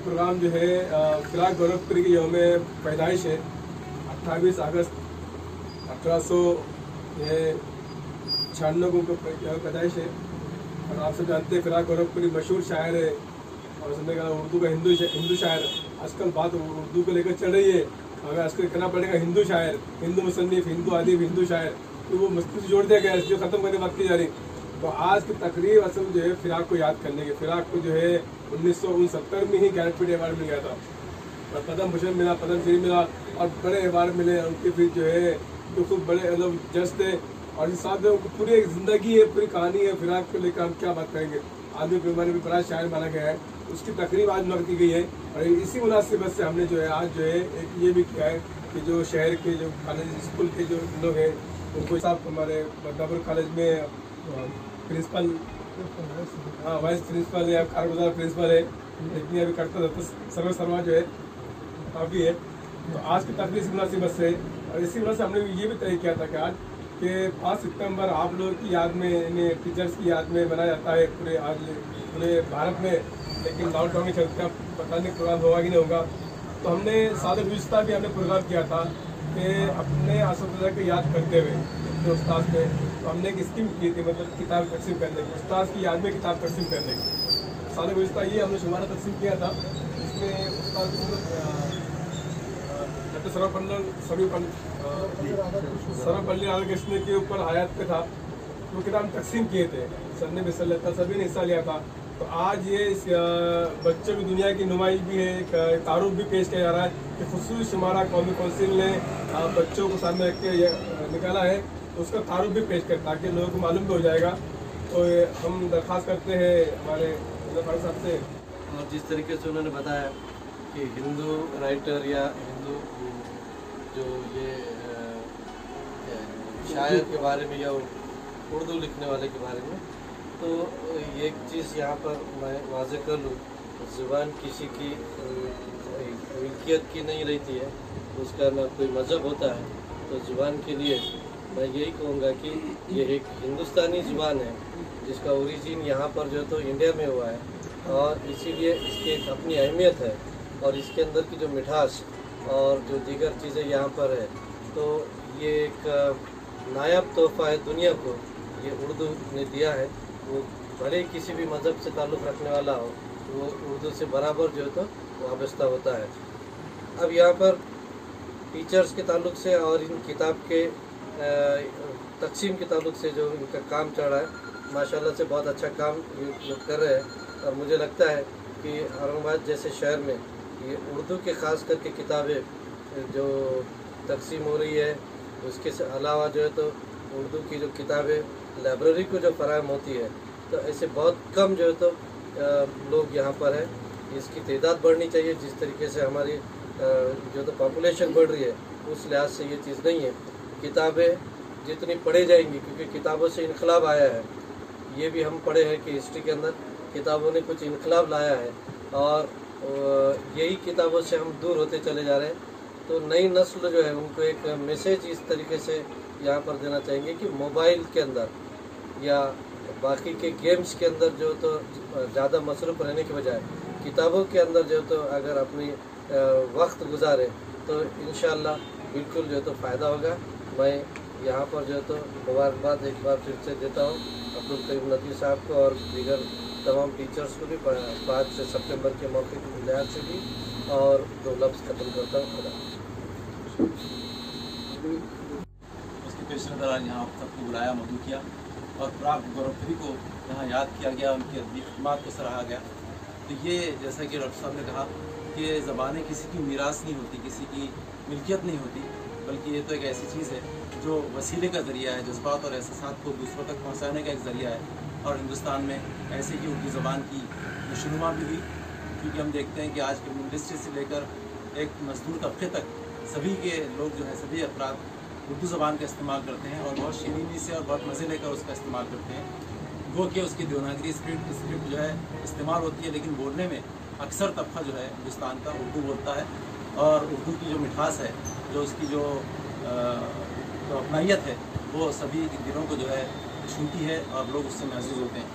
Programme जो है फिराक गोरखपुरी की यौम पैदाइश है 28 अगस्त 1896 को पैदाइश है। और आप सब जानते हैं फिराक गोरखपुरी मशहूर शायर है और उसने कहा उर्दू का हिंदू शायर। आजकल बात उर्दू को लेकर चल रही है, हमें आजकल कहना पड़ेगा हिंदू शायर, हिंदू मुसन्निफ, हिंदू आदिब, हिंदू शायर, तो वो मस्ती से जोड़ दिया गया है, जो ख़त्म करने की बात की जा रही। तो आज की तकरीब असल जो है फिराक को याद करने की। फिराक को जो है 1969 में ही ज्ञानपीठ अवार्ड मिल गया था और पद्म भूषण मिला, पद्म श्री मिला और बड़े अवार्ड मिले उनके। फिर जो है जो खूब बड़े मतलब जज थे और इस साथ में पूरी एक ज़िंदगी है, पूरी कहानी है। फिराक को लेकर हम क्या बात करेंगे। आदमी पैमाने भी बड़ा शायर माना गया है, उसकी तकरीब आज नकद की गई है। और इसी मुनासिबत से हमने जो है आज जो है एक ये भी किया है कि जो शहर के जो कॉलेज स्कूल के जो लोग हैं उनको साहब हमारे बदलापुर कॉलेज में प्रिंसिपल, हाँ वाइस प्रिंसिपल या कारगुजार प्रिंसिपल है, इतनी अभी करता था, तो सर्व शर्मा जो है काफ़ी है। तो आज की तकरीब इसी मुनासिबत से और इसी वजह से हमने ये भी तय किया था कि आज कि 5 सितंबर आप लोगों की याद में, इन्हें टीचर्स की याद में मनाया जाता है पूरे आज पूरे भारत में। लेकिन लॉकडाउन के चलते अब पता नहीं प्रोग्राम होगा कि नहीं होगा। तो हमने सादर गुज़िश्ता भी हमने प्रोग्राम किया था कि अपने असदुल्लाह को याद करते हुए अपने उस्ताद थे, तो हमने एक स्कीम की थी, मतलब किताब तकसीम करने की, उस्ताद की याद में किताब तकसीम करने की। सादर गुज़िश्ता ये हमने शुमारा तकसीम किया था, इसमें उस्ताद सर्वपल्ली राधाकृष्ण के ऊपर आयत पे था, वो किताब तकसीम किए थे, सन्ने में सभी ने हिस्सा लिया था। तो आज ये इस बच्चों की दुनिया की नुमाइश भी है, एक तारुफ भी पेश किया जा रहा है कि खुसूसी शुमारा कौमी कौंसिल ने बच्चों को सामने रख के निकाला है, तो उसका तारुफ भी पेश कर ताकि लोगों को मालूम भी हो जाएगा। तो हम दरख्वास्त करते हैं हमारे फारूक साहब से। और जिस तरीके से उन्होंने बताया कि हिंदू राइटर या हिंदू जो ये शायर के बारे में या उर्दू लिखने वाले के बारे में, तो एक चीज़ यहाँ पर मैं वाज़ेह कर लूँ, ज़ुबान किसी की मिल्कियत की नहीं रहती है, उसका ना कोई मज़हब होता है। तो ज़ुबान के लिए मैं यही कहूँगा कि ये एक हिंदुस्तानी ज़ुबान है जिसका ओरिजिन यहाँ पर जो तो इंडिया में हुआ है और इसीलिए इसकी एक अपनी अहमियत है और इसके अंदर की जो मिठास और जो दीगर चीज़ें यहाँ पर है, तो ये एक नायाब तोहफ़ा है दुनिया को, ये उर्दू ने दिया है। वो भले ही किसी भी मज़हब से ताल्लुक़ रखने वाला हो, वो उर्दू से बराबर जो है तो वाबस्ता होता है। अब यहाँ पर टीचर्स के ताल्लुक़ से और इन किताब के तकसीम के ताल्लुक़ से जो इनका काम चल रहा है, माशाल्लाह से बहुत अच्छा काम ये लोग कर रहे हैं। और मुझे लगता है कि औरंगाबाद जैसे शहर में ये उर्दू के ख़ास करके किताबें जो तकसीम हो रही है, उसके अलावा जो है तो उर्दू की जो किताबें लाइब्रेरी को जो फराहम होती है, तो ऐसे बहुत कम जो है तो लोग यहाँ पर हैं। इसकी तादाद बढ़नी चाहिए, जिस तरीके से हमारी जो तो पॉपुलेशन बढ़ रही है उस लिहाज से ये चीज़ नहीं है। किताबें जितनी पढ़ी जाएंगी, क्योंकि किताबों से इनकलाब आया है, ये भी हम पढ़े हैं कि हिस्ट्री के अंदर किताबों ने कुछ इनकलाब लाया है और यही किताबों से हम दूर होते चले जा रहे हैं। तो नई नस्ल जो है उनको एक मैसेज इस तरीके से यहाँ पर देना चाहेंगे कि मोबाइल के अंदर या बाकी के गेम्स के अंदर जो तो ज़्यादा मसरूफ़ रहने के बजाय किताबों के अंदर जो तो अगर अपनी वक्त गुजारे तो इंशाअल्लाह बिल्कुल जो तो फ़ायदा होगा। मैं यहाँ पर जो तो मुबारकबाद एक बार फिर से देता हूँ अब्दुल करीम नदवी साहब को और दीगर तमाम टीचर्स को भी 5 सितंबर के मौके की लिहाज से भी, और 2 लफ्ज़ ख़त्म करता हूँ। उसके पेश नज़र आज यहाँ सबको बुलाया, मदू किया और फिराक गोरखपुरी को यहाँ याद किया गया, उनकी अदबी खिदमत को सराहा गया। तो ये जैसा कि डॉक्टर साहब ने कहा कि ज़बानें किसी की मीरास नहीं होती, किसी की मिल्कियत नहीं होती, बल्कि ये तो एक ऐसी चीज़ है जो वसीले का ज़रिया है, जज्बात और एहसास को दूसरों तक पहुँचाने का एक ज़रिया है। और हिंदुस्तान में ऐसे ही उर्दू ज़बान की नशोनुमा भी हुई, क्योंकि हम देखते हैं कि आज के इंडस्ट्री से लेकर एक मजदूर तबके तक सभी के लोग जो है सभी अफराद उर्दू ज़बान का इस्तेमाल करते हैं और बहुत शीरीनी से और बहुत मज़े लेकर उसका इस्तेमाल करते हैं। वो कि उसकी देवनागरी स्क्रिप्ट जो है इस्तेमाल होती है, लेकिन बोलने में अक्सर तबका जो है हिंदुस्तान का उर्दू बोलता है और उर्दू की जो मिठास है, जो उसकी जो अपनाइयत है, वो सभी दिलों को जो है छूती है और लोग उससे महसूस होते हैं।